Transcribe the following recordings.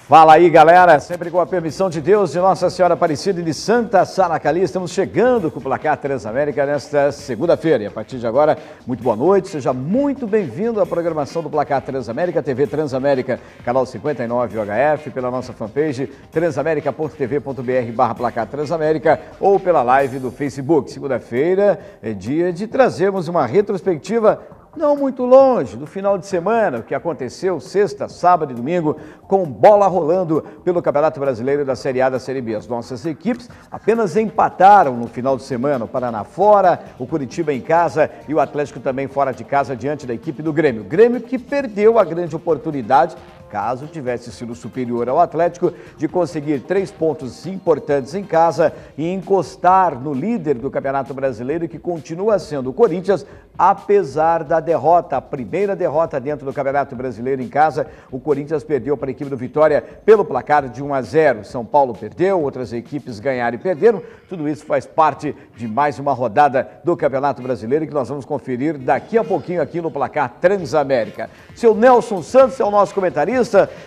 Fala aí, galera, sempre com a permissão de Deus, de Nossa Senhora Aparecida e de Santa Sara Cali, estamos chegando com o Placar Transamérica nesta segunda-feira. E a partir de agora, muito boa noite, seja muito bem-vindo à programação do Placar Transamérica, TV Transamérica, canal 59 UHF, pela nossa fanpage transamerica.tv.br/Placar Transamérica ou pela live do Facebook. Segunda-feira é dia de trazermos uma retrospectiva não muito longe do final de semana, o que aconteceu sexta, sábado e domingo, com bola rolando pelo Campeonato Brasileiro da Série A da Série B. As nossas equipes apenas empataram no final de semana, o Paraná fora, o Curitiba em casa e o Atlético também fora de casa diante da equipe do Grêmio. Grêmio que perdeu a grande oportunidade, caso tivesse sido superior ao Atlético, de conseguir 3 pontos importantes em casa e encostar no líder do Campeonato Brasileiro, que continua sendo o Corinthians, apesar da derrota, a primeira derrota dentro do Campeonato Brasileiro em casa. O Corinthians perdeu para a equipe do Vitória pelo placar de 1-0. São Paulo perdeu, outras equipes ganharam e perderam. Tudo isso faz parte de mais uma rodada do Campeonato Brasileiro que nós vamos conferir daqui a pouquinho aqui no Placar Transamérica. Seu Nelson Santos é o nosso comentarista,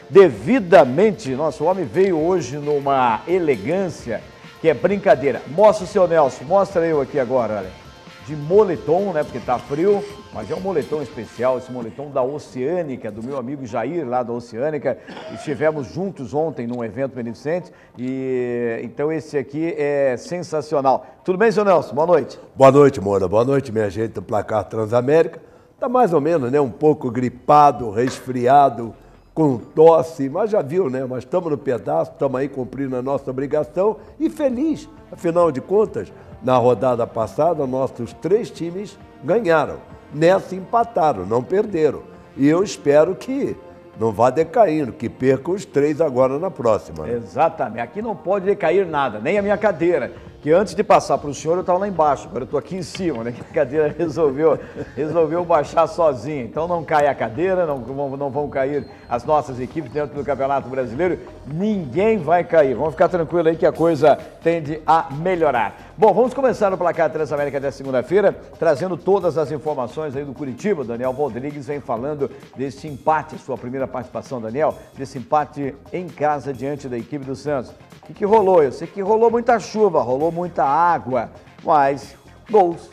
devidamente. Nosso homem veio hoje numa elegância que é brincadeira. Mostra o seu Nelson, mostra eu aqui agora, olha. De moletom, né, porque tá frio, mas é um moletom especial, esse moletom da Oceânica, do meu amigo Jair, lá da Oceânica. Estivemos juntos ontem num evento beneficente e então esse aqui é sensacional. Tudo bem, seu Nelson? Boa noite. Boa noite, Moura. Boa noite, minha gente do Placar Transamérica. Tá mais ou menos, né, um pouco gripado, resfriado, com tosse, mas já viu, né? Mas estamos no pedaço, estamos aí cumprindo a nossa obrigação e feliz. Afinal de contas, na rodada passada, nossos 3 times ganharam. Nessa empataram, não perderam. E eu espero que não vá decaindo, que perca os 3 agora na próxima. Né? Exatamente. Aqui não pode decair nada, nem a minha cadeira. Que antes de passar para o senhor, eu estava lá embaixo, agora eu estou aqui em cima, né? A cadeira resolveu baixar sozinha. Então não cai a cadeira, não vão cair as nossas equipes dentro do Campeonato Brasileiro. Ninguém vai cair. Vamos ficar tranquilo aí que a coisa tende a melhorar. Bom, vamos começar o Placar Transamérica desta segunda-feira, trazendo todas as informações aí do Curitiba. Daniel Rodrigues vem falando desse empate, sua primeira participação, Daniel, desse empate em casa diante da equipe do Santos. O que rolou? Eu sei que rolou muita chuva, rolou muita água, mas gols,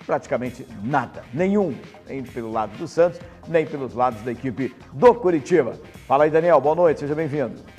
praticamente nada, nenhum, nem pelo lado do Santos, nem pelos lados da equipe do Curitiba. Fala aí, Daniel, boa noite, seja bem-vindo.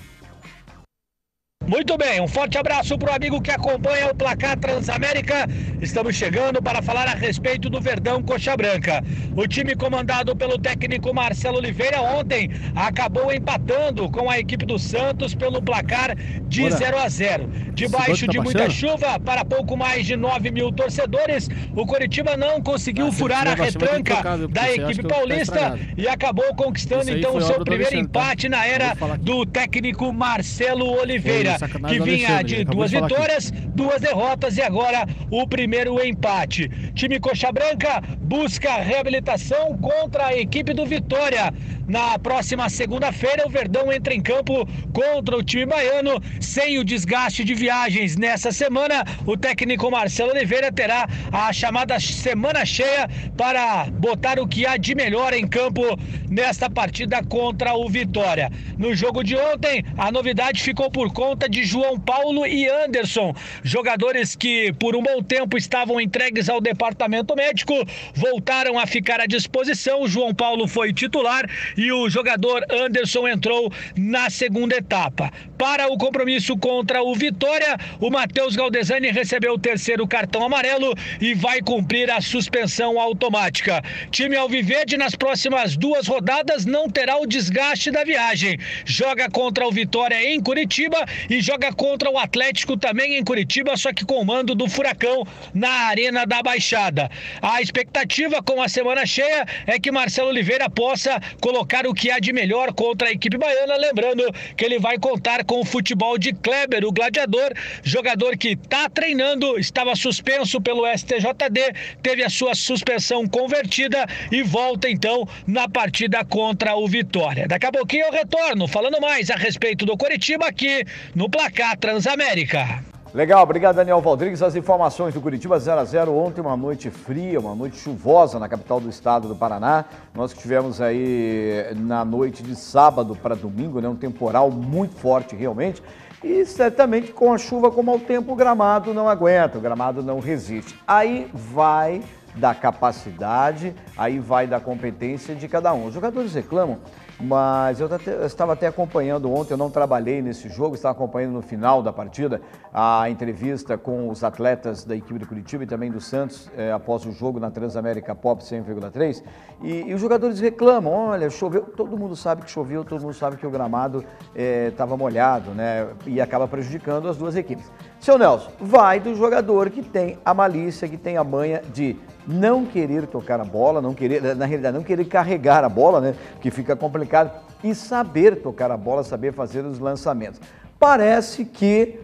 Muito bem, um forte abraço para o amigo que acompanha o Placar Transamérica. Estamos chegando para falar a respeito do Verdão Coxa Branca. O time comandado pelo técnico Marcelo Oliveira ontem acabou empatando com a equipe do Santos pelo placar de 0-0. Debaixo de muita chuva, para pouco mais de 9 mil torcedores, o Coritiba não conseguiu furar a retranca da equipe paulista e acabou conquistando então o seu primeiro empate na era do técnico Marcelo Oliveira, que vinha de 2 vitórias, 2 derrotas e agora o primeiro empate. Time Coxa Branca busca reabilitação contra a equipe do Vitória. Na próxima segunda-feira, o Verdão entra em campo contra o time baiano, sem o desgaste de viagens. Nessa semana, o técnico Marcelo Oliveira terá a chamada semana cheia para botar o que há de melhor em campo nesta partida contra o Vitória. No jogo de ontem, a novidade ficou por conta de João Paulo e Anderson, jogadores que por um bom tempo estavam entregues ao departamento médico, voltaram a ficar à disposição. O João Paulo foi titular e o jogador Anderson entrou na segunda etapa. Para o compromisso contra o Vitória, o Matheus Galdesani recebeu o 3º cartão amarelo e vai cumprir a suspensão automática. Time alviverde nas próximas 2 rodadas não terá o desgaste da viagem. Joga contra o Vitória em Curitiba e joga contra o Atlético também em Curitiba, só que com o mando do Furacão na Arena da Baixada. A expectativa com a semana cheia é que Marcelo Oliveira possa colocar o que há de melhor contra a equipe baiana, lembrando que ele vai contar com o futebol de Kleber, o gladiador, jogador que está treinando, estava suspenso pelo STJD, teve a sua suspensão convertida e volta então na partida contra o Vitória. Daqui a pouquinho eu retorno falando mais a respeito do Coritiba aqui no Placar Transamérica. Legal, obrigado Daniel Valdrigues. As informações do Curitiba 0-0 ontem, uma noite fria, uma noite chuvosa na capital do estado do Paraná. Nós que tivemos aí na noite de sábado para domingo, né, um temporal muito forte realmente. E certamente com a chuva como ao tempo o gramado não aguenta, o gramado não resiste. Aí vai da capacidade, aí vai da competência de cada um. Os jogadores reclamam, mas eu estava até acompanhando ontem, eu não trabalhei nesse jogo, estava acompanhando no final da partida a entrevista com os atletas da equipe de Curitiba e também do Santos, após o jogo na Transamérica Pop 100,3, e os jogadores reclamam, olha, choveu, todo mundo sabe que choveu, todo mundo sabe que o gramado estava molhado, né, e acaba prejudicando as duas equipes. Seu Nelson, vai do jogador que tem a malícia, que tem a manha de não querer tocar a bola, não querer, na realidade, não querer carregar a bola, né, que fica complicado, e saber tocar a bola, saber fazer os lançamentos. Parece que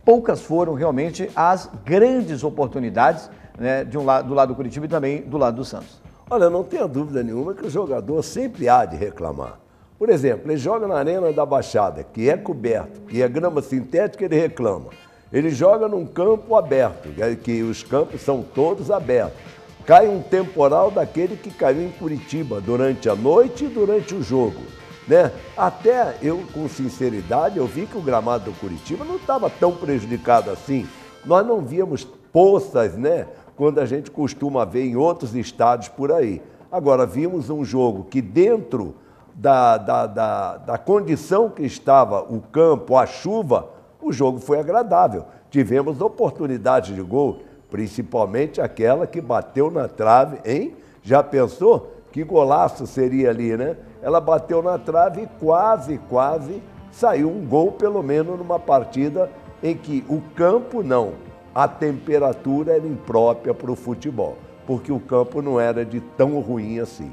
poucas foram realmente as grandes oportunidades, né, do lado do Curitiba e também do lado do Santos. Olha, não tenha dúvida nenhuma que o jogador sempre há de reclamar. Por exemplo, ele joga na Arena da Baixada, que é coberto, que é grama sintética, ele reclama. Ele joga num campo aberto, que os campos são todos abertos. Cai um temporal daquele que caiu em Curitiba durante a noite e durante o jogo, né? Até eu, com sinceridade, eu vi que o gramado do Curitiba não estava tão prejudicado assim. Nós não víamos poças, né, quando a gente costuma ver em outros estados por aí. Agora, vimos um jogo que dentro da condição que estava o campo, a chuva, o jogo foi agradável. Tivemos oportunidades de gol, principalmente aquela que bateu na trave, hein? Já pensou? Que golaço seria ali, né? Ela bateu na trave e quase saiu um gol, pelo menos numa partida em que o campo não, a temperatura era imprópria para o futebol, porque o campo não era de tão ruim assim.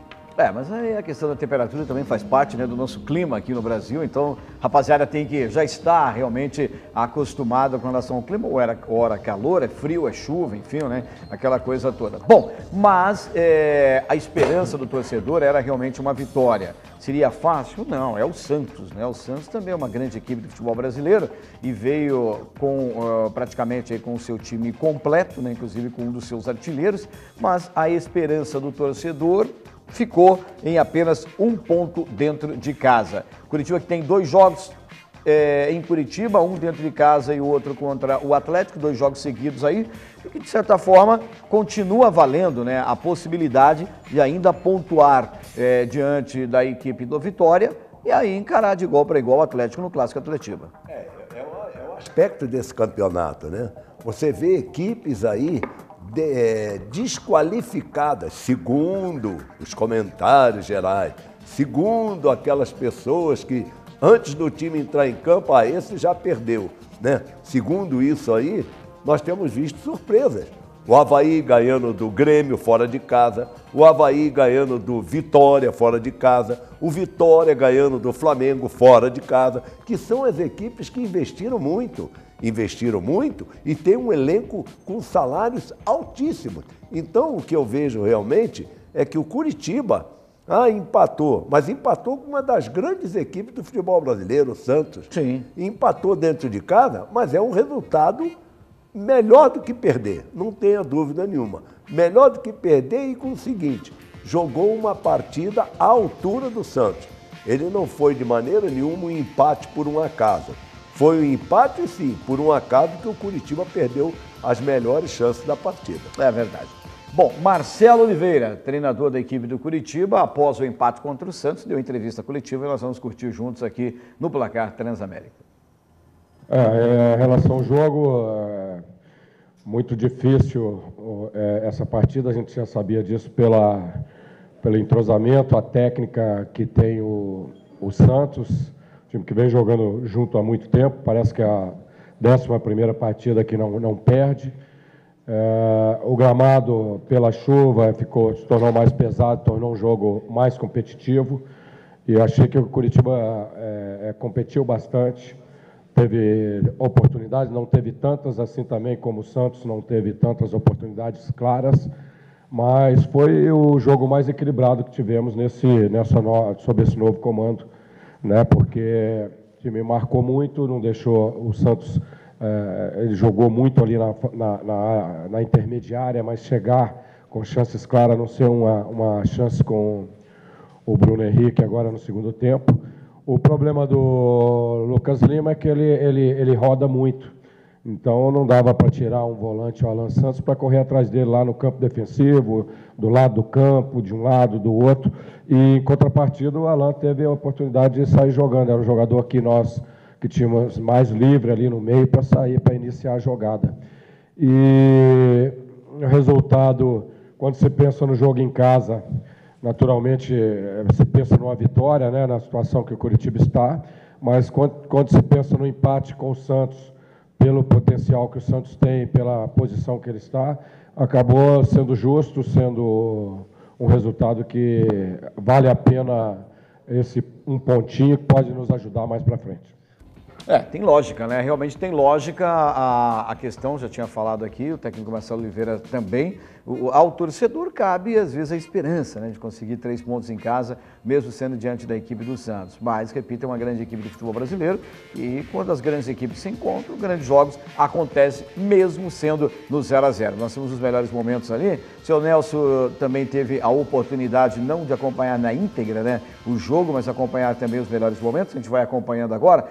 Mas aí a questão da temperatura também faz parte, né, do nosso clima aqui no Brasil, então a rapaziada tem que já estar realmente acostumada com relação ao clima, ora calor, é frio, é chuva, enfim, né, aquela coisa toda. Bom, mas a esperança do torcedor era realmente uma vitória. Seria fácil? Não, é o Santos, né? O Santos também é uma grande equipe de futebol brasileiro e veio com praticamente com o seu time completo, né, inclusive com um dos seus artilheiros, mas a esperança do torcedor ficou em apenas um ponto dentro de casa. Curitiba que tem 2 jogos em Curitiba, um dentro de casa e o outro contra o Atlético, 2 jogos seguidos aí, e que de certa forma continua valendo, né, a possibilidade de ainda pontuar diante da equipe do Vitória e aí encarar de igual para igual o Atlético no Clássico Atletiba. É o aspecto desse campeonato, né? Você vê equipes aí desqualificadas, segundo os comentários gerais, segundo aquelas pessoas que antes do time entrar em campo, esse já perdeu, né? Segundo isso aí, nós temos visto surpresas. O Avaí ganhando do Grêmio fora de casa, o Avaí ganhando do Vitória fora de casa, o Vitória ganhando do Flamengo fora de casa, que são as equipes que investiram muito e tem um elenco com salários altíssimos. Então, o que eu vejo realmente é que o Curitiba empatou, mas empatou com uma das grandes equipes do futebol brasileiro, o Santos. Sim. Empatou dentro de casa, mas é um resultado melhor do que perder, não tenha dúvida nenhuma. Melhor do que perder e com o seguinte, jogou uma partida à altura do Santos. Ele não foi de maneira nenhuma um empate por um acaso. Foi um empate, sim, por um acaso que o Curitiba perdeu as melhores chances da partida. É verdade. Bom, Marcelo Oliveira, treinador da equipe do Curitiba, após o empate contra o Santos, deu entrevista coletiva e nós vamos curtir juntos aqui no Placar Transamérica. Em relação ao jogo, muito difícil essa partida, a gente já sabia disso pelo entrosamento, a técnica que tem o Santos, time que vem jogando junto há muito tempo, parece que é a 11ª partida que não perde. O gramado, pela chuva, se tornou mais pesado, tornou um jogo mais competitivo, e eu achei que o Curitiba competiu bastante, teve oportunidades, não teve tantas assim também como o Santos, não teve tantas oportunidades claras, mas foi o jogo mais equilibrado que tivemos sob esse novo comando, né? Porque o time marcou muito, não deixou o Santos Ele jogou muito ali na intermediária, mas chegar com chances claras, não ser uma chance com o Bruno Henrique agora no segundo tempo. O problema do Lucas Lima é que ele roda muito. Então não dava para tirar um volante, o Alan Santos, para correr atrás dele lá no campo defensivo, do lado do campo, de um lado, do outro. E em contrapartida, o Alan teve a oportunidade de sair jogando. Era um jogador que nós que tínhamos mais livre ali no meio para sair, para iniciar a jogada. E o resultado, quando você pensa no jogo em casa, naturalmente você pensa numa vitória, né, na situação que o Curitiba está, mas quando você pensa no empate com o Santos, pelo potencial que o Santos tem, pela posição que ele está, acabou sendo justo, sendo um resultado que vale a pena um pontinho que pode nos ajudar mais para frente. Tem lógica, né? Realmente tem lógica a questão, já tinha falado aqui, o técnico Marcelo Oliveira também. Ao torcedor cabe, às vezes, a esperança, né, de conseguir 3 pontos em casa, mesmo sendo diante da equipe do Santos. Mas, repito, é uma grande equipe do futebol brasileiro e quando as grandes equipes se encontram, grandes jogos acontecem mesmo sendo no 0-0. Nós temos os melhores momentos ali. O seu Nelson também teve a oportunidade, não de acompanhar na íntegra, né, o jogo, mas acompanhar também os melhores momentos. A gente vai acompanhando agora.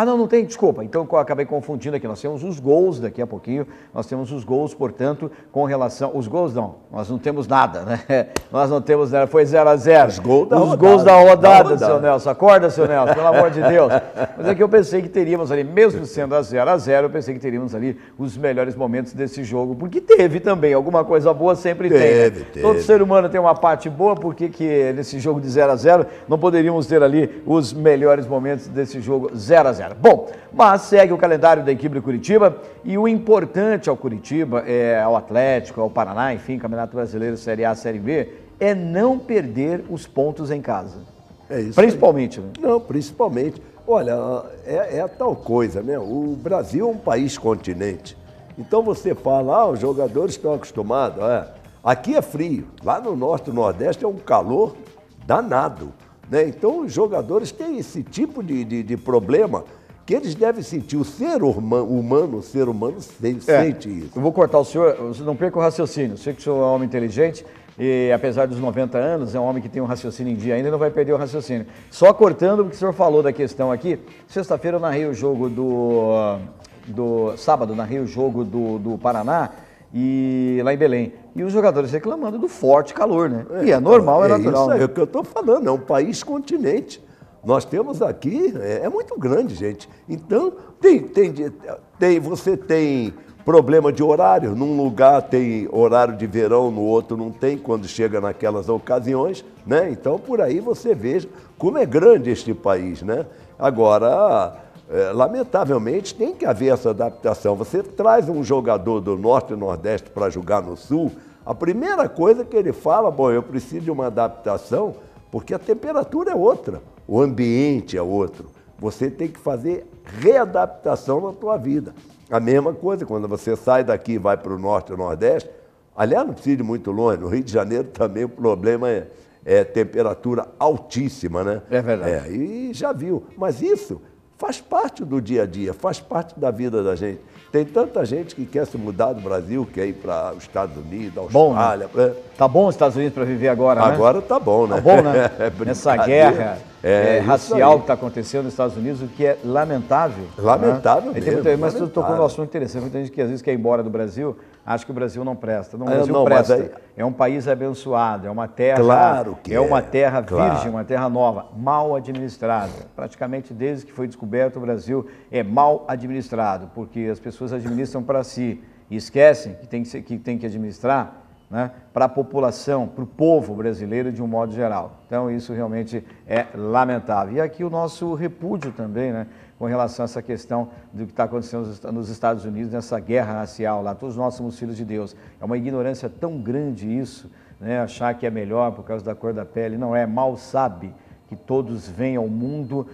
Não tem, desculpa, então eu acabei confundindo aqui, nós temos os gols daqui a pouquinho, nós temos os gols, portanto, com relação, os gols não, nós não temos nada, né, nós não temos nada, foi 0-0. Os gols da rodada, seu Nelson, acorda, seu Nelson, pelo amor de Deus. Mas é que eu pensei que teríamos ali, mesmo sendo a 0-0, eu pensei que teríamos ali os melhores momentos desse jogo, porque teve também, alguma coisa boa sempre tem. Né? Todo ser humano tem uma parte boa, por que nesse jogo de 0-0 não poderíamos ter ali os melhores momentos desse jogo 0-0? Bom, mas segue o calendário da equipe do Curitiba e o importante ao Curitiba, ao Atlético, ao Paraná, enfim, Campeonato Brasileiro, Série A, Série B, é não perder os pontos em casa. É isso. Principalmente, né? Não, principalmente. Olha, é tal coisa, né? O Brasil é um país continente. Então você fala, os jogadores estão acostumados. Aqui é frio, lá no norte e nordeste é um calor danado. Né? Então os jogadores têm esse tipo de problema que eles devem sentir. O ser humano sente isso. Eu vou cortar o senhor, não perca o raciocínio. Eu sei que o senhor é um homem inteligente e, apesar dos 90 anos, é um homem que tem um raciocínio em dia ainda e não vai perder o raciocínio. Só cortando o que o senhor falou da questão aqui, sexta-feira eu narrei o jogo do sábado, narrei o jogo do Paraná e lá em Belém. E os jogadores reclamando do forte calor, né? E é normal, é natural. Isso né? É o que eu estou falando, é um país continente. Nós temos aqui, é muito grande, gente. Então, você tem problema de horário. Num lugar tem horário de verão, no outro não tem, quando chega naquelas ocasiões, né? Então, por aí você veja como é grande este país, né? Agora, lamentavelmente, tem que haver essa adaptação. Você traz um jogador do Norte e Nordeste para jogar no Sul, a primeira coisa que ele fala, eu preciso de uma adaptação, porque a temperatura é outra, o ambiente é outro. Você tem que fazer readaptação na tua vida. A mesma coisa, quando você sai daqui e vai para o Norte e Nordeste, aliás, não precisa ir muito longe, no Rio de Janeiro também o problema é temperatura altíssima, né? É verdade. E já viu, mas isso faz parte do dia a dia, faz parte da vida da gente. Tem tanta gente que quer se mudar do Brasil, quer ir para os Estados Unidos, Austrália. Bom, né? Tá bom os Estados Unidos para viver agora, né? Agora tá bom, né? Tá bom, né? Nessa guerra racial que está acontecendo nos Estados Unidos, o que é lamentável. Lamentável né? mesmo. Mas tu tocou num assunto interessante. Muita gente que às vezes quer ir embora do Brasil, acha que o Brasil não presta. Não, o Brasil presta. É um país abençoado, é uma terra, uma terra virgem, uma terra nova, mal administrada. Praticamente desde que foi descoberto, o Brasil é mal administrado, porque as pessoas administram para si e esquecem que tem que administrar, né, para a população, para o povo brasileiro de um modo geral. Então isso realmente é lamentável. E aqui o nosso repúdio também, né, com relação a essa questão do que está acontecendo nos Estados Unidos, nessa guerra racial lá. Todos nós somos filhos de Deus. É uma ignorância tão grande isso, né, achar que é melhor por causa da cor da pele. Não é, mal sabe que todos vêm ao mundo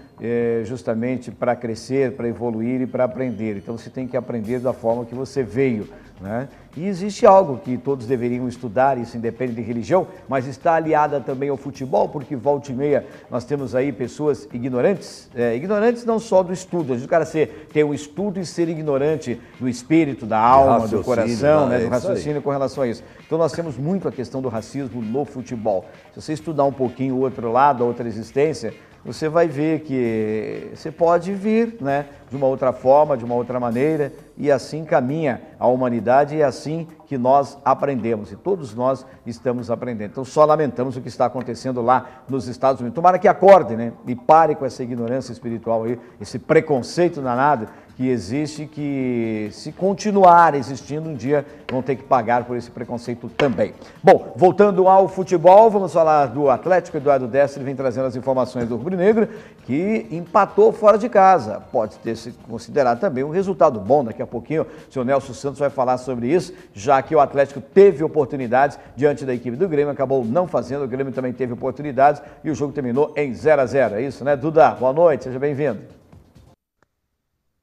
justamente para crescer, para evoluir e para aprender. Então você tem que aprender da forma que você veio, né? E existe algo que todos deveriam estudar, isso independe de religião, mas está aliada também ao futebol, porque volta e meia nós temos aí pessoas ignorantes, ignorantes não só do estudo, o cara ter um estudo e ser ignorante do espírito, da alma, do coração, né, do raciocínio com relação a isso. Então nós temos muito a questão do racismo no futebol. Se você estudar um pouquinho o outro lado, a outra existência, você vai ver que você pode vir, né, de uma outra forma, de uma outra maneira, e assim caminha a humanidade, e é assim que nós aprendemos, e todos nós estamos aprendendo. Então só lamentamos o que está acontecendo lá nos Estados Unidos. Tomara que acorde, né, e pare com essa ignorância espiritual aí, esse preconceito danado que existe, que se continuar existindo um dia vão ter que pagar por esse preconceito também. Bom, voltando ao futebol, vamos falar do Atlético. Eduardo Destre vem trazendo as informações do rubro-negro, que empatou fora de casa. Pode ter se considerado também um resultado bom. Daqui a pouquinho o senhor Nelson Santos vai falar sobre isso, já que o Atlético teve oportunidades diante da equipe do Grêmio, acabou não fazendo. O Grêmio também teve oportunidades e o jogo terminou em 0-0. É isso, né, Duda? Boa noite, seja bem-vindo.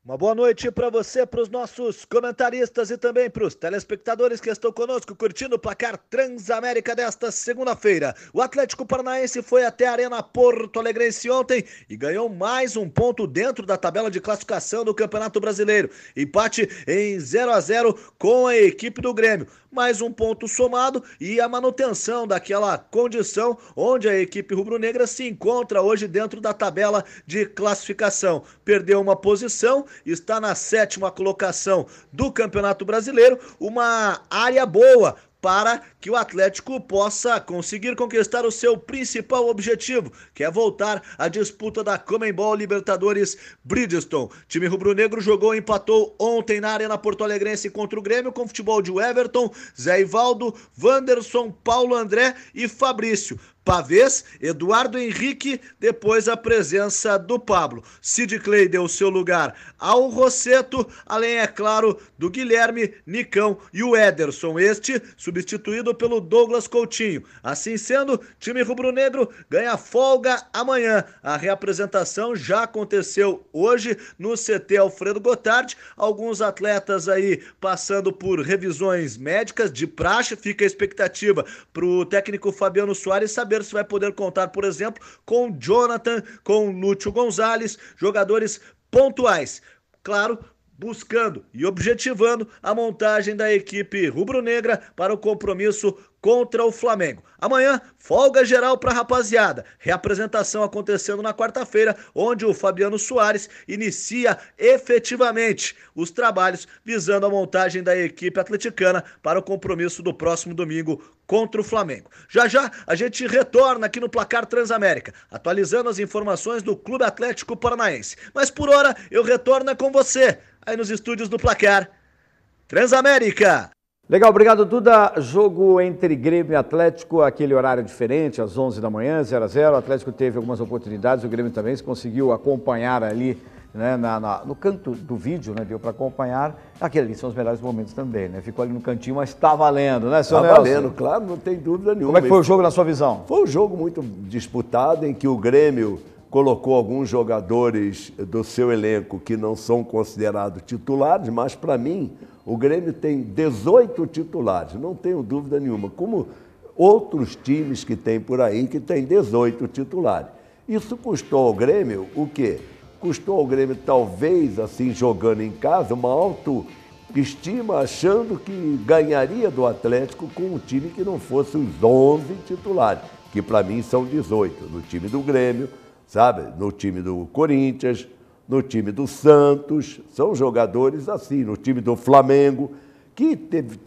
Uma boa noite para você, para os nossos comentaristas e também para os telespectadores que estão conosco curtindo o placar Transamérica desta segunda-feira. O Atlético Paranaense foi até a Arena Porto Alegrense ontem e ganhou mais um ponto dentro da tabela de classificação do Campeonato Brasileiro. Empate em 0-0 com a equipe do Grêmio. Mais um ponto somado e a manutenção daquela condição onde a equipe rubro-negra se encontra hoje dentro da tabela de classificação. Perdeu uma posição, está na 7ª colocação do Campeonato Brasileiro, uma área boa para que o Atlético possa conseguir conquistar o seu principal objetivo, que é voltar à disputa da Conmebol Libertadores Bridgestone. Time rubro-negro jogou e empatou ontem na Arena Porto Alegrense contra o Grêmio com futebol de Everton, Zé Ivaldo, Wanderson, Paulo André e Fabrício. Pavês, Eduardo Henrique, depois a presença do Pablo. Sid Clay deu seu lugar ao Rosseto, além, é claro, do Guilherme, Nicão e o Ederson, este substituído pelo Douglas Coutinho. Assim sendo, time rubro-negro ganha folga amanhã. A reapresentação já aconteceu hoje no CT Alfredo Gotardi. Alguns atletas aí passando por revisões médicas de praxe. Fica a expectativa para o técnico Fabiano Soares saber se vai poder contar, por exemplo, com Jonathan, com Lúcio Gonzalez, jogadores pontuais. Claro, buscando e objetivando a montagem da equipe rubro-negra para o compromisso contra o Flamengo. Amanhã, folga geral para a rapaziada. Reapresentação acontecendo na quarta-feira, onde o Fabiano Soares inicia efetivamente os trabalhos visando a montagem da equipe atleticana para o compromisso do próximo domingo contra o Flamengo. Já já a gente retorna aqui no Placar Transamérica, atualizando as informações do Clube Atlético Paranaense. Mas por hora eu retorno com você, aí nos estúdios do Placar Transamérica. Legal, obrigado, Duda. Jogo entre Grêmio e Atlético, aquele horário diferente, às 11 da manhã, 0-0. O Atlético teve algumas oportunidades, o Grêmio também se conseguiu acompanhar ali, né, no canto do vídeo, né, deu para acompanhar. Aquele ali são os melhores momentos também, né? Ficou ali no cantinho, mas está valendo, né, senhor Nelson? Está valendo, claro, não tem dúvida nenhuma. Como é que foi o jogo na sua visão? Foi um jogo muito disputado, em que o Grêmio colocou alguns jogadores do seu elenco que não são considerados titulares, mas para mim o Grêmio tem 18 titulares, não tenho dúvida nenhuma, como outros times que tem por aí que tem 18 titulares. Isso custou ao Grêmio o quê? Custou ao Grêmio, talvez, assim, jogando em casa, uma autoestima, achando que ganharia do Atlético com um time que não fosse os 11 titulares, que para mim são 18, no time do Grêmio, sabe? No time do Corinthians, no time do Santos, são jogadores assim, no time do Flamengo, que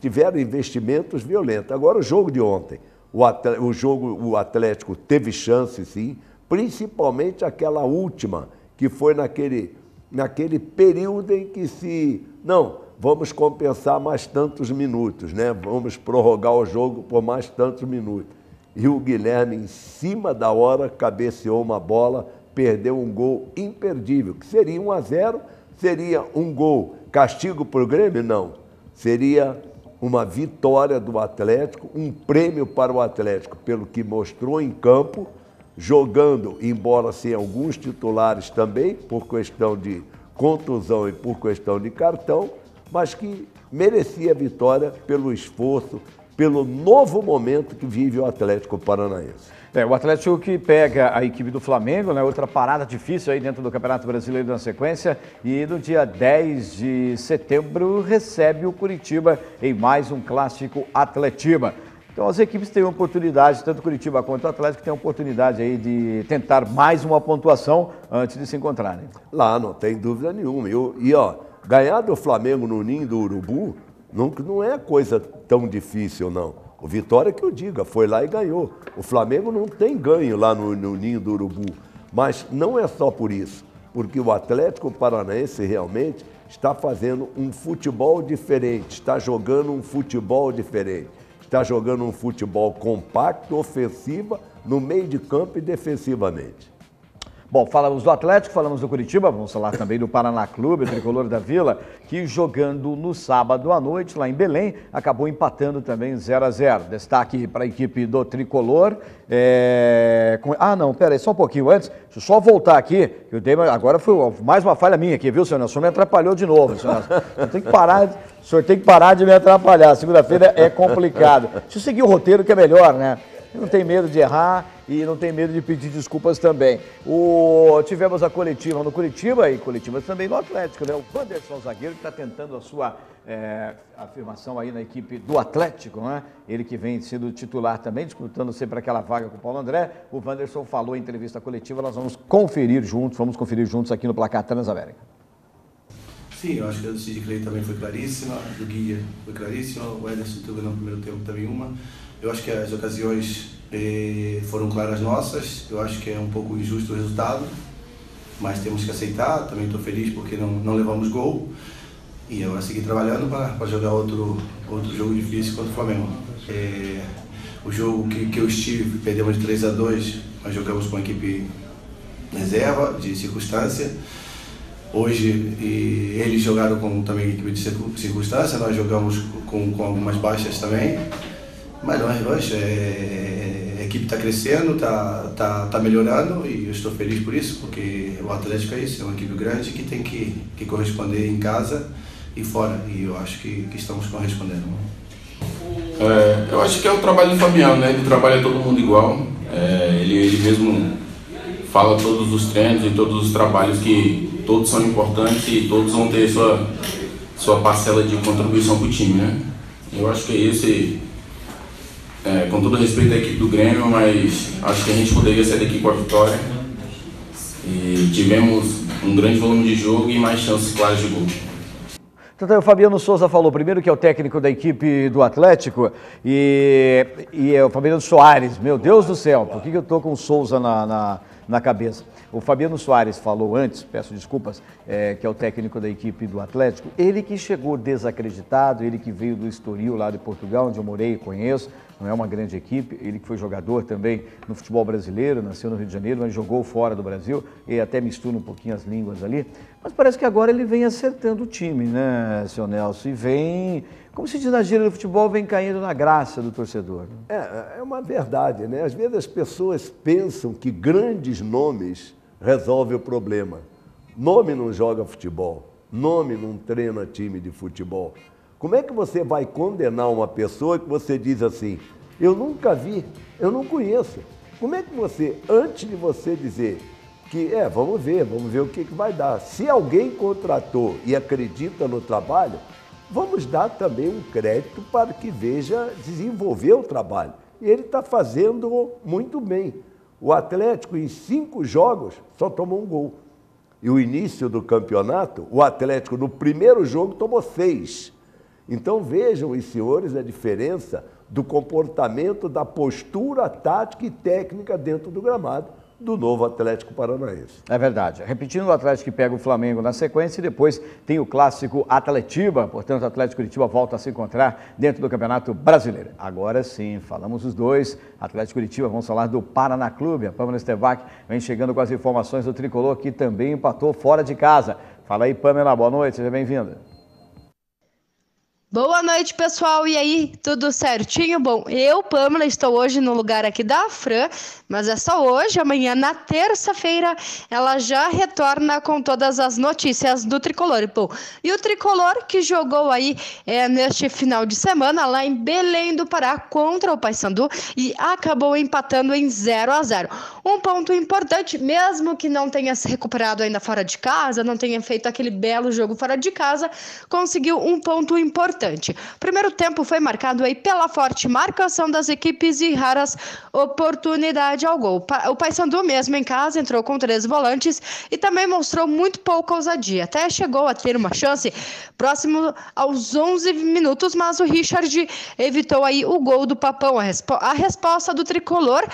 tiveram investimentos violentos. Agora, o jogo de ontem, o Atlético teve chance, sim, principalmente aquela última, que foi naquele período em que vamos compensar mais tantos minutos, né? Vamos prorrogar o jogo por mais tantos minutos. E o Guilherme, em cima da hora, cabeceou uma bola, perdeu um gol imperdível, que seria 1-0, seria um gol castigo para o Grêmio? Não. Seria uma vitória do Atlético, um prêmio para o Atlético pelo que mostrou em campo, jogando, embora sem alguns titulares também, por questão de contusão e por questão de cartão, mas que merecia a vitória pelo esforço, pelo novo momento que vive o Atlético Paranaense. O Atlético que pega a equipe do Flamengo, né? Outra parada difícil aí dentro do Campeonato Brasileiro na sequência, e no dia 10 de setembro recebe o Curitiba em mais um clássico Atletiba. Então as equipes têm oportunidade, tanto Curitiba quanto o Atlético têm oportunidade aí de tentar mais uma pontuação antes de se encontrarem. Lá não tem dúvida nenhuma. Ganhar do Flamengo no Ninho do Urubu não é coisa tão difícil, não. O Vitória que eu diga, foi lá e ganhou. O Flamengo não tem ganho lá no Ninho do Urubu. Mas não é só por isso, porque o Atlético Paranaense realmente está fazendo um futebol diferente, está jogando um futebol diferente, está jogando um futebol compacto, ofensiva, no meio de campo e defensivamente. Bom, falamos do Atlético, falamos do Curitiba, vamos falar também do Paraná Clube, o Tricolor da Vila, que jogando no sábado à noite, lá em Belém, acabou empatando também 0-0. Destaque para a equipe do Tricolor. Peraí, só um pouquinho antes, deixa eu só voltar aqui, que eu dei, agora foi mais uma falha minha aqui, viu, senhor Nelson? O senhor me atrapalhou de novo, senhor Nelson. O senhor tem que parar de me atrapalhar, segunda-feira é complicado. Deixa eu seguir o roteiro que é melhor, né? Não tem medo de errar e não tem medo de pedir desculpas também. Tivemos a coletiva no Curitiba e coletivas também no Atlético, né? O Wanderson, zagueiro, que está tentando a sua afirmação aí na equipe do Atlético, né? Ele que vem sendo titular também, disputando sempre aquela vaga com o Paulo André. O Wanderson falou em entrevista coletiva, nós vamos conferir juntos aqui no Placar Transamérica. Sim, eu acho que a de Clay também foi claríssima, do Guia foi claríssima, o Ederson teve no primeiro tempo também uma. Eu acho que as ocasiões foram claras nossas, eu acho que é um pouco injusto o resultado, mas temos que aceitar. Também estou feliz porque não levamos gol e agora seguir trabalhando para jogar outro jogo difícil contra o Flamengo. O jogo que eu estive, perdemos de 3-2, nós jogamos com a equipe reserva, de circunstância. Hoje eles jogaram com também a equipe de circunstância, nós jogamos com algumas baixas também. Mas a equipe está crescendo, está melhorando e eu estou feliz por isso, porque o Atlético é isso, é uma equipe grande que tem que corresponder em casa e fora, e eu acho que estamos correspondendo. Eu acho que é o trabalho do Fabiano, né? Ele trabalha todo mundo igual, ele mesmo fala todos os treinos e todos os trabalhos que todos são importantes e todos vão ter sua parcela de contribuição para o time, né? Eu acho que é esse... com todo respeito à equipe do Grêmio, mas acho que a gente poderia sair daqui com a vitória. E tivemos um grande volume de jogo e mais chances claras de gol. Então, o Fabiano Souza falou primeiro que é o técnico da equipe do Atlético e é o Fabiano Soares. Meu Deus do céu, por que eu estou com o Souza na cabeça? O Fabiano Soares falou antes, peço desculpas, que é o técnico da equipe do Atlético. Ele que chegou desacreditado, ele que veio do Estoril, lá de Portugal, onde eu morei e conheço. Não é uma grande equipe, ele que foi jogador também no futebol brasileiro, nasceu no Rio de Janeiro, mas jogou fora do Brasil e até mistura um pouquinho as línguas ali. Mas parece que agora ele vem acertando o time, né, senhor Nelson? E vem, como se diz na gíria do futebol, vem caindo na graça do torcedor. É uma verdade, né? Às vezes as pessoas pensam que grandes nomes resolvem o problema. Nome não joga futebol, nome não treina time de futebol. Como é que você vai condenar uma pessoa que você diz assim, eu nunca vi, eu não conheço? Como é que você, antes de você dizer que, vamos ver o que vai dar. Se alguém contratou e acredita no trabalho, vamos dar também um crédito para que veja desenvolver o trabalho. E ele está fazendo muito bem. O Atlético, em 5 jogos, só tomou um gol. E o início do campeonato, o Atlético, no primeiro jogo, tomou 6. Então vejam, os senhores, a diferença do comportamento, da postura tática e técnica dentro do gramado do novo Atlético Paranaense. É verdade. Repetindo, o Atlético que pega o Flamengo na sequência e depois tem o clássico Atletiba, portanto o Atlético Curitiba volta a se encontrar dentro do Campeonato Brasileiro. Agora sim, falamos os dois, Atlético Curitiba, vamos falar do Paraná Clube, a Pamela Estevac vem chegando com as informações do Tricolor que também empatou fora de casa. Fala aí, Pamela, boa noite, seja bem-vinda. Boa noite, pessoal. E aí, tudo certinho? Bom, eu, Pâmela, estou hoje no lugar aqui da Fran, mas é só hoje. Amanhã, na terça-feira, ela já retorna com todas as notícias do Tricolor. Bom, e o Tricolor que jogou aí neste final de semana lá em Belém do Pará contra o Paysandu e acabou empatando em 0-0. Um ponto importante, mesmo que não tenha se recuperado ainda fora de casa, não tenha feito aquele belo jogo fora de casa, conseguiu um ponto importante. O primeiro tempo foi marcado aí pela forte marcação das equipes e raras oportunidades ao gol. O Paysandu mesmo em casa entrou com 3 volantes e também mostrou muito pouca ousadia. Até chegou a ter uma chance próximo aos 11 minutos, mas o Richard evitou aí o gol do Papão. A resposta do Tricolor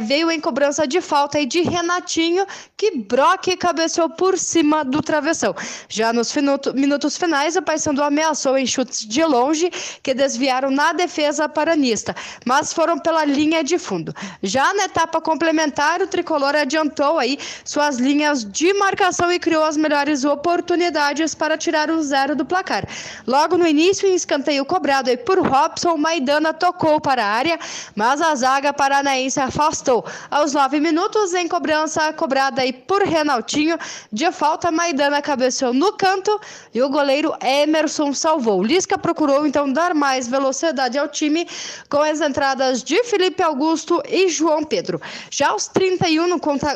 veio em cobrança de falta aí de Renatinho, que Brock cabeceou por cima do travessão. Já nos minutos finais, o Paysandu ameaçou em chutes de longe, que desviaram na defesa paranista, mas foram pela linha de fundo. Já na etapa complementar, o Tricolor adiantou aí suas linhas de marcação e criou as melhores oportunidades para tirar o 0 do placar. Logo no início, em escanteio cobrado aí por Robson, Maidana tocou para a área, mas a zaga paranaense afastou. Aos 9 minutos, em cobrança cobrada aí por Renatinho, de falta, Maidana cabeceou no canto e o goleiro Emerson salvou. Lisca procurou então dar mais velocidade ao time com as entradas de Felipe Augusto e João Pedro. Já aos 31,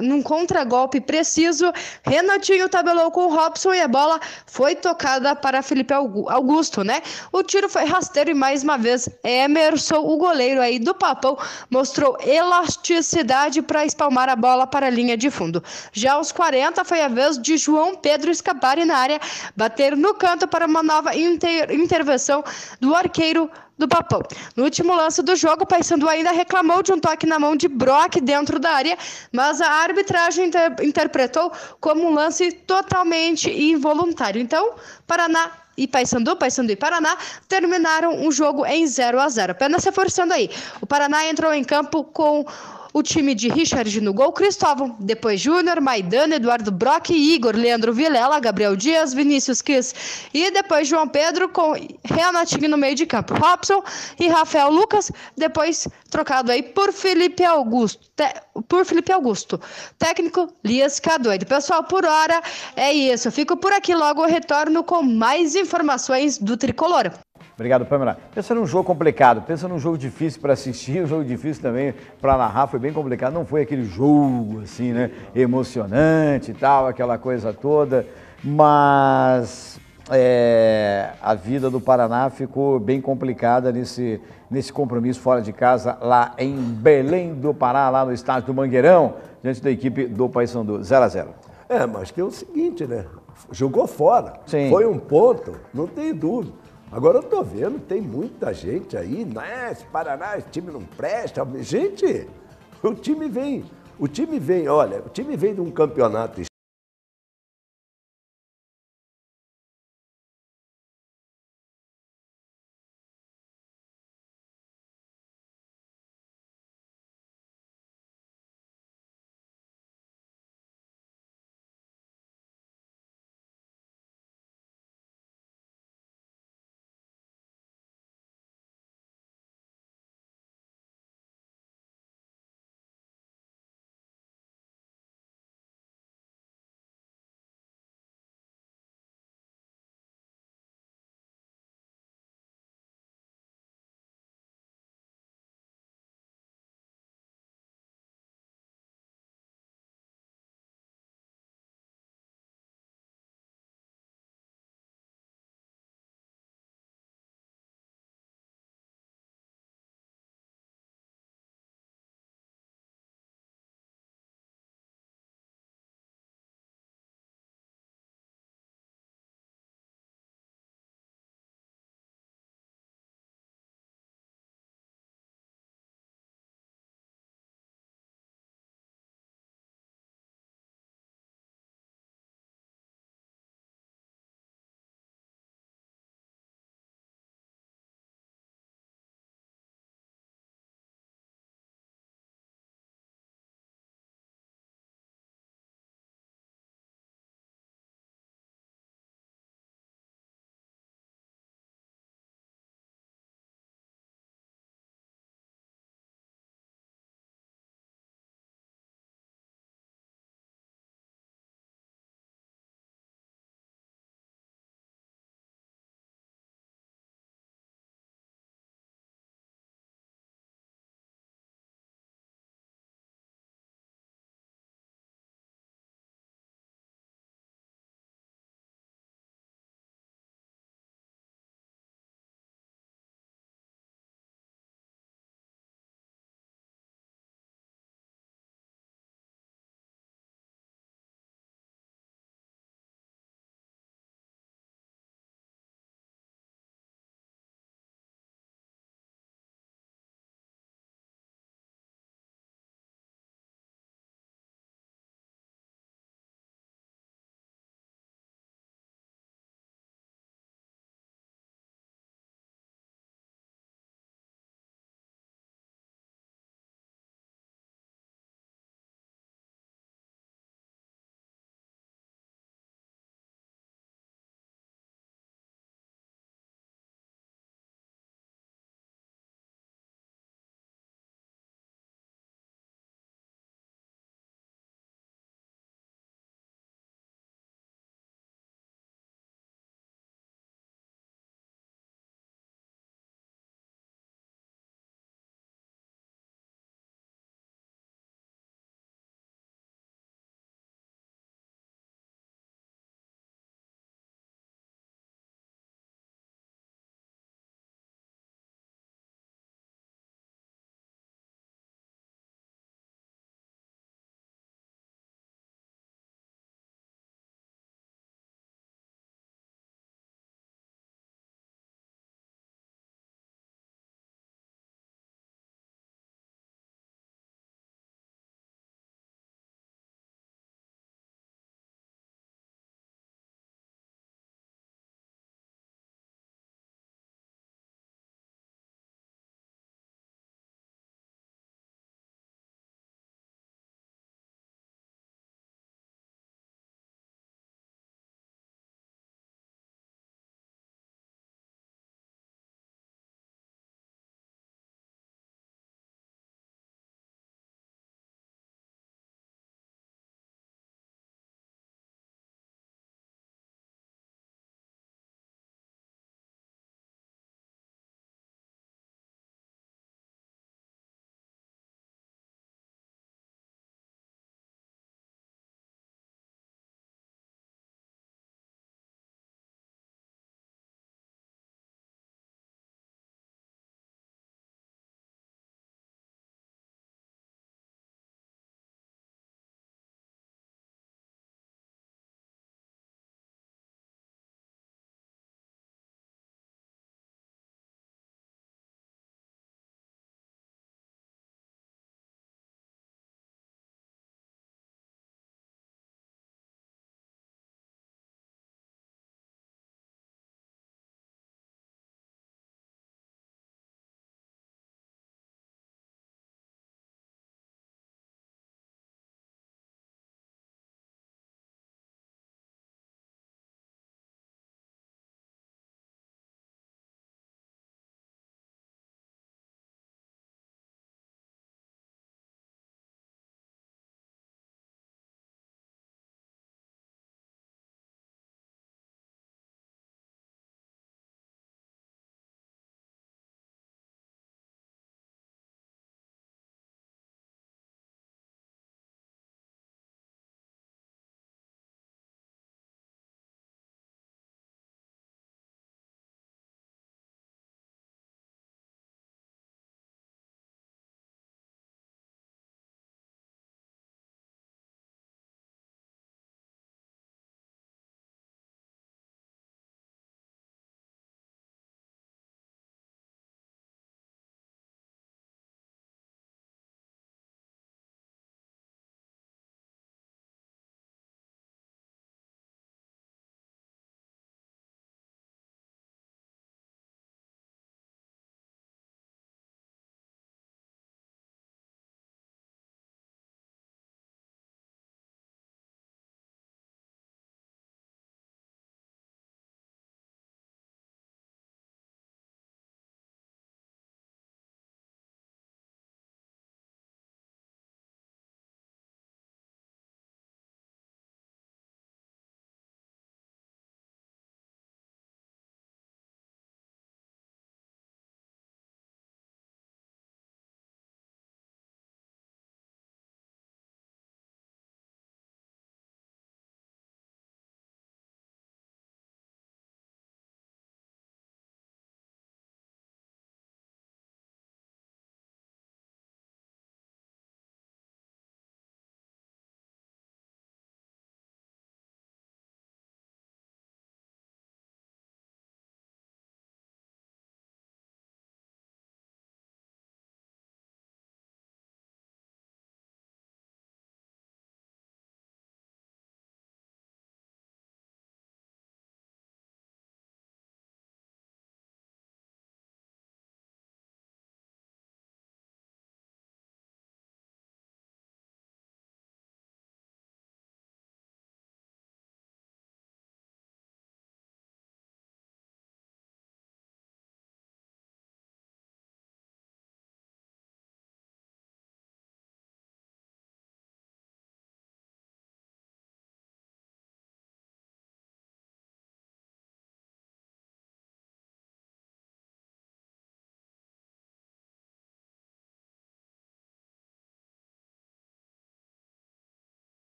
num contragolpe preciso, Renatinho tabelou com o Robson e a bola foi tocada para Felipe Augusto, né? O tiro foi rasteiro e mais uma vez Emerson, o goleiro aí do Papão, mostrou elasticidade para espalmar a bola para a linha de fundo. Já aos 40 foi a vez de João Pedro escapar na área, bater no canto para uma nova intervenção do arqueiro do Papão. No último lance do jogo, o Paysandu ainda reclamou de um toque na mão de Brock dentro da área, mas a arbitragem interpretou como um lance totalmente involuntário. Então, Paraná e Paysandu e Paraná terminaram o jogo em 0-0. Apenas reforçando aí, o Paraná entrou em campo com o time de Richard no gol, Cristóvão, depois Júnior, Maidana, Eduardo Brock, Igor, Leandro Vilela, Gabriel Dias, Vinícius Kiss e depois João Pedro com Renatinho no meio de campo, Robson e Rafael Lucas, depois trocado aí por Felipe Augusto. Técnico Lias Cadoido. Pessoal, por hora é isso. Eu fico por aqui, logo eu retorno com mais informações do Tricolor. Obrigado, Pâmela. Pensa num jogo complicado, pensa num jogo difícil para assistir, um jogo difícil também para narrar, foi bem complicado, não foi aquele jogo assim, né, emocionante e tal, aquela coisa toda, mas a vida do Paraná ficou bem complicada nesse compromisso fora de casa, lá em Belém do Pará, lá no estádio do Mangueirão, diante da equipe do Paysandu, 0-0. Mas tem o seguinte, né, jogou fora, sim, foi um ponto, não tem dúvida. Agora eu tô vendo, tem muita gente aí, esse Paraná, esse time não presta. Gente, o time vem de um campeonato